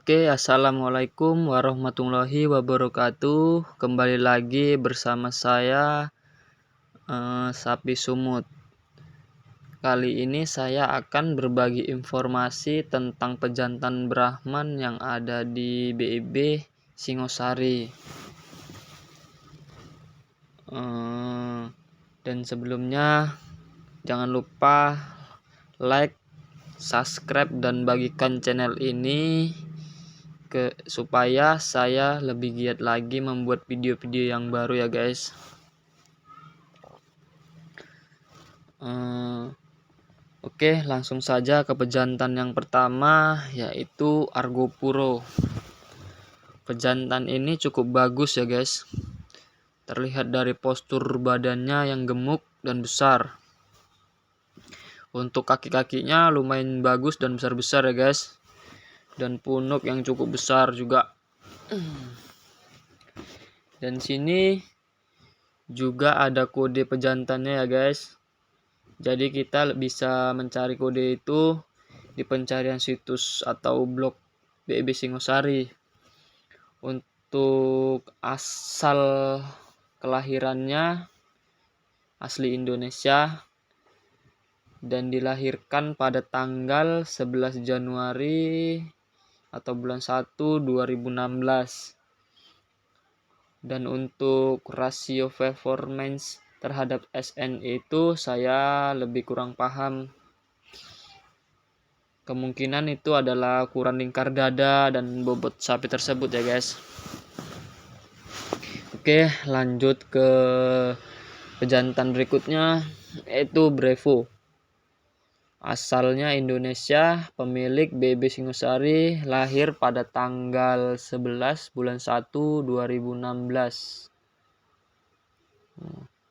Oke, assalamualaikum warahmatullahi wabarakatuh. Kembali lagi bersama saya, Sapi Sumut. Kali ini saya akan berbagi informasi tentang pejantan Brahman yang ada di BIB Singosari. Dan sebelumnya jangan lupa like, subscribe, dan bagikan channel ini supaya saya lebih giat lagi membuat video-video yang baru ya guys. Oke, langsung saja ke pejantan yang pertama, yaitu Argopuro. Pejantan ini cukup bagus ya guys. Terlihat dari postur badannya yang gemuk dan besar. Untuk kaki-kakinya lumayan bagus dan besar-besar ya guys. Dan punuk yang cukup besar juga. Dan sini juga ada kode pejantannya ya guys. Jadi kita bisa mencari kode itu di pencarian situs atau blog BIB Singosari. Untuk asal kelahirannya asli Indonesia dan dilahirkan pada tanggal 11 Januari atau bulan 1 2016. Dan untuk rasio performance terhadap SN itu saya lebih kurang paham. Kemungkinan itu adalah ukuran lingkar dada dan bobot sapi tersebut ya guys. Oke, lanjut ke pejantan berikutnya, yaitu Brevo. Asalnya Indonesia, pemilik BIB Singosari, lahir pada tanggal 11 bulan 1 2016.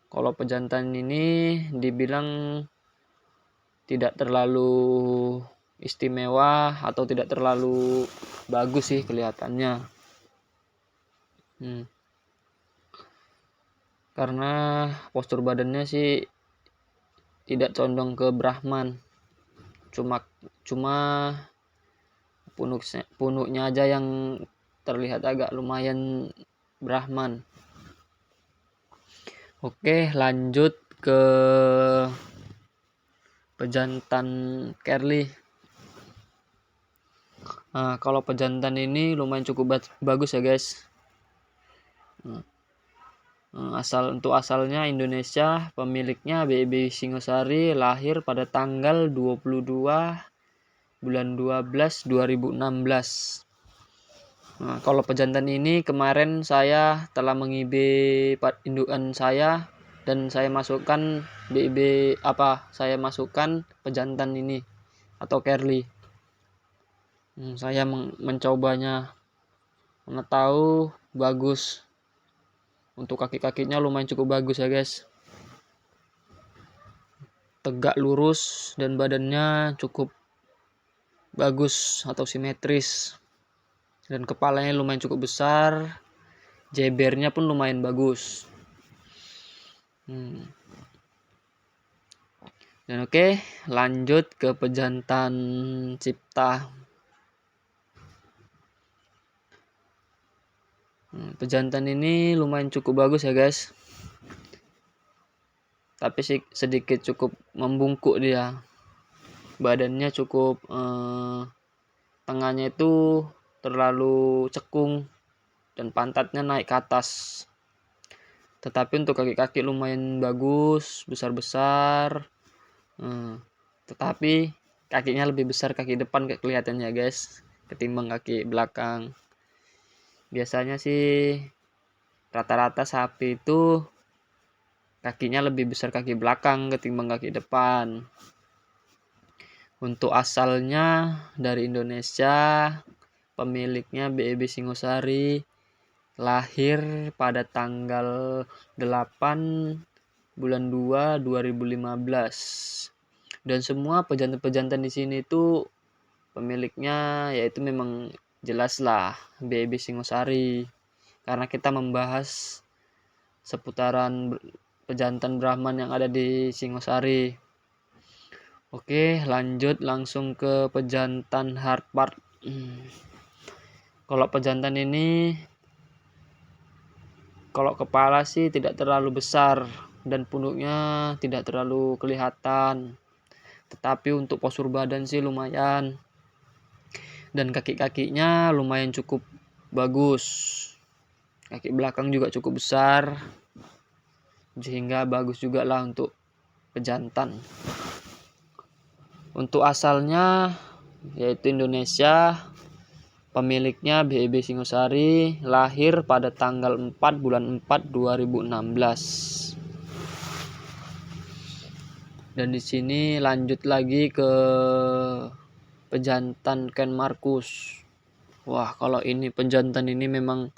Kalau pejantan ini dibilang tidak terlalu istimewa atau tidak terlalu bagus sih kelihatannya. Karena postur badannya sih tidak condong ke Brahman. Cuma punuknya aja yang terlihat agak lumayan Brahman. Oke, lanjut ke pejantan Kerli. Kalau pejantan ini lumayan cukup bagus ya guys. Asalnya Indonesia, pemiliknya BIB Singosari, lahir pada tanggal 22 bulan 12 2016. Kalau pejantan ini kemarin saya telah meng-IB indukan saya dan saya masukkan saya masukkan pejantan ini atau Kerli. Saya mencobanya, mana tahu bagus. Untuk kaki-kakinya lumayan cukup bagus ya guys. Tegak lurus dan badannya cukup bagus atau simetris. Dan kepalanya lumayan cukup besar. Jebernya pun lumayan bagus. Dan oke, lanjut ke pejantan Cipta. Pejantan ini lumayan cukup bagus ya guys. Tapi sedikit cukup membungkuk dia. Badannya cukup tengahnya itu terlalu cekung dan pantatnya naik ke atas. Tetapi untuk kaki-kaki lumayan bagus, besar-besar. Tetapi kakinya lebih besar kaki depan kelihatannya guys ketimbang kaki belakang. Biasanya sih rata-rata sapi itu kakinya lebih besar kaki belakang ketimbang kaki depan. Untuk asalnya dari Indonesia, pemiliknya BIB Singosari, lahir pada tanggal 8 bulan 2 2015. Dan semua pejantan-pejantan di sini itu pemiliknya yaitu memang jelaslah BIB Singosari. Karena kita membahas seputaran pejantan Brahman yang ada di Singosari. Oke, lanjut langsung ke pejantan Harpard. Kalau pejantan ini, kalau kepala sih tidak terlalu besar dan punuknya tidak terlalu kelihatan, tetapi untuk postur badan sih lumayan, dan kaki-kakinya lumayan cukup bagus. Kaki belakang juga cukup besar, sehingga bagus juga lah untuk pejantan. Untuk asalnya yaitu Indonesia, pemiliknya BEB Singosari, lahir pada tanggal 4 bulan 4 2016. Dan di sini lanjut lagi ke pejantan Ken Markus. Wah, kalau ini pejantan ini memang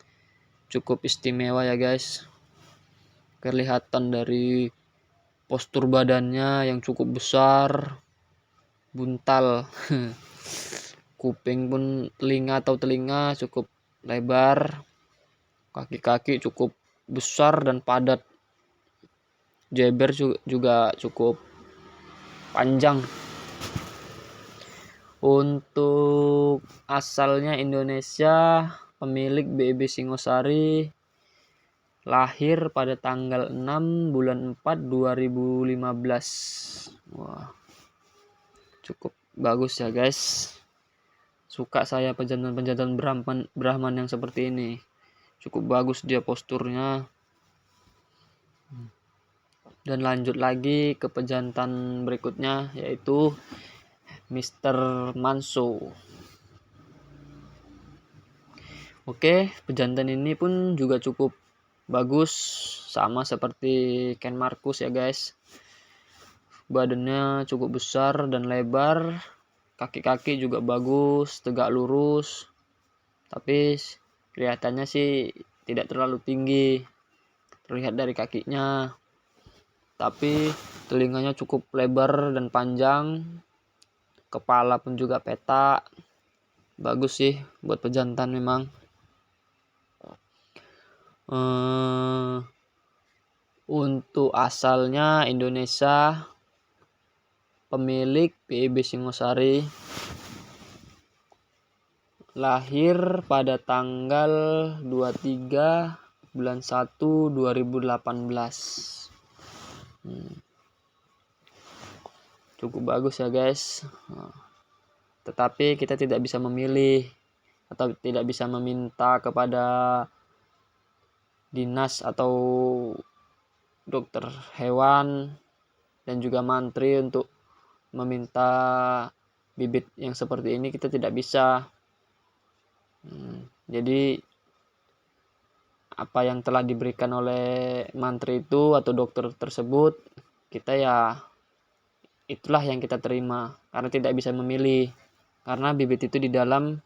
cukup istimewa ya guys. Kelihatan dari postur badannya yang cukup besar, buntal. Kuping pun telinga cukup lebar, kaki-kaki cukup besar dan padat, jeber juga cukup panjang. Untuk asalnya Indonesia, pemilik BEB Singosari, lahir pada tanggal 6 bulan 4 2015. Wah, cukup bagus ya guys. Suka saya pejantan-pejantan Brahman yang seperti ini. Cukup bagus dia posturnya. Dan lanjut lagi ke pejantan berikutnya, yaitu Mr. Manso. Oke, pejantan ini pun juga cukup bagus, sama seperti Ken Markus ya guys. Badannya cukup besar dan lebar, kaki-kaki juga bagus, tegak lurus, tapi kelihatannya sih tidak terlalu tinggi terlihat dari kakinya, tapi telinganya cukup lebar dan panjang, kepala pun juga petak. Bagus sih buat pejantan memang. Untuk asalnya Indonesia, pemilik BEB Singosari, lahir pada tanggal 23 bulan 1 2018. Cukup bagus ya guys. Tetapi kita tidak bisa memilih atau tidak bisa meminta kepada dinas atau dokter hewan dan juga mantri untuk meminta bibit yang seperti ini. Kita tidak bisa. Jadi apa yang telah diberikan oleh mantri itu atau dokter tersebut, kita ya itulah yang kita terima, karena tidak bisa memilih, karena bibit itu di dalam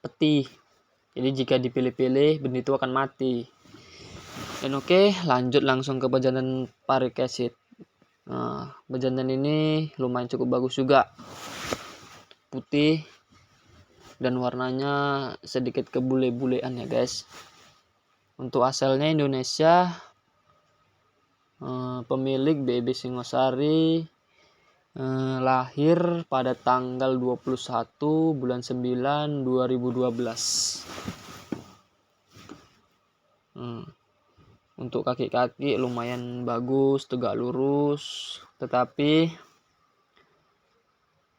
peti. Jadi jika dipilih-pilih, benih itu akan mati. Dan oke, lanjut langsung ke pejantan parikesit. Nah, pejantan ini lumayan cukup bagus juga, putih dan warnanya sedikit kebule-bulean ya guys. Untuk asalnya Indonesia, pemilik BEB Singosari, lahir pada tanggal 21 bulan 9 2012. Untuk kaki-kaki lumayan bagus, tegak lurus, tetapi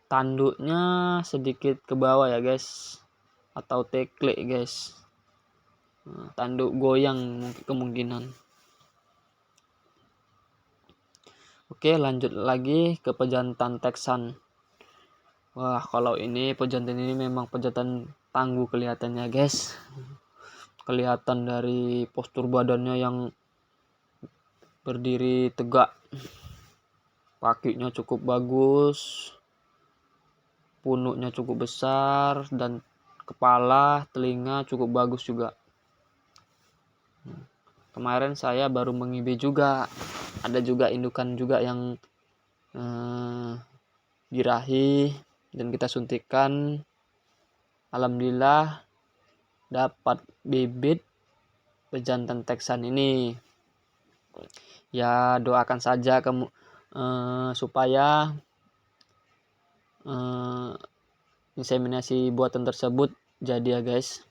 tanduknya sedikit ke bawah ya guys, atau tekle guys. Tanduk goyang kemungkinan. Oke, lanjut lagi ke pejantan Texan. Wah, kalau ini pejantan ini memang pejantan tangguh kelihatannya guys. Kelihatan dari postur badannya yang berdiri tegak, kakinya cukup bagus, punuknya cukup besar, dan kepala, telinga cukup bagus juga. Kemarin saya baru mengibe juga, ada juga indukan juga yang birahi dan kita suntikan. Alhamdulillah dapat bibit pejantan Texan ini. Ya doakan saja supaya inseminasi buatan tersebut jadi ya guys,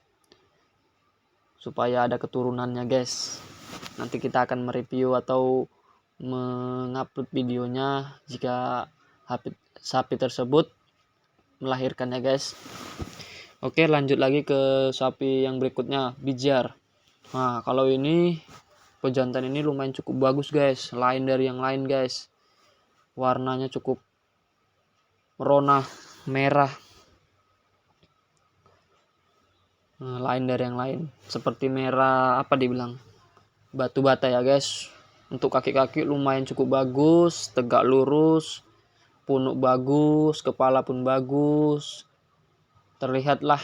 supaya ada keturunannya guys. Nanti kita akan mereview atau mengupload videonya jika sapi tersebut melahirkan ya guys. Oke, lanjut lagi ke sapi yang berikutnya, Bijar. Nah, kalau ini pejantan ini lumayan cukup bagus guys, lain dari yang lain guys. Warnanya cukup merona merah. Nah, lain dari yang lain, seperti merah apa dibilang, batu bata ya guys. Untuk kaki-kaki lumayan cukup bagus, tegak lurus, punuk bagus, kepala pun bagus. Terlihatlah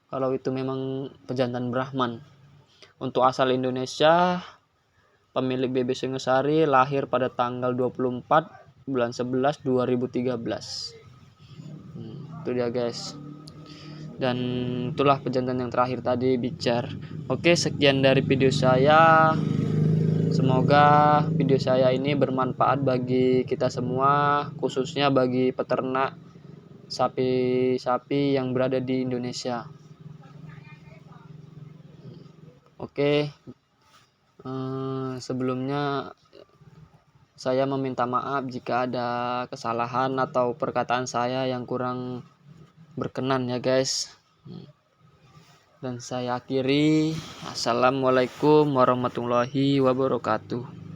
kalau itu memang pejantan Brahman. Untuk asal Indonesia, pemilik BB Singosari lahir pada tanggal 24 bulan 11 2013. Itu dia guys. Dan itulah pejantan yang terakhir tadi, Bijar. Oke, sekian dari video saya. Semoga video saya ini bermanfaat bagi kita semua, khususnya bagi peternak sapi-sapi yang berada di Indonesia. Oke, sebelumnya saya meminta maaf jika ada kesalahan atau perkataan saya yang kurang berkenan ya guys. Dan saya akhiri, assalamualaikum warahmatullahi wabarakatuh.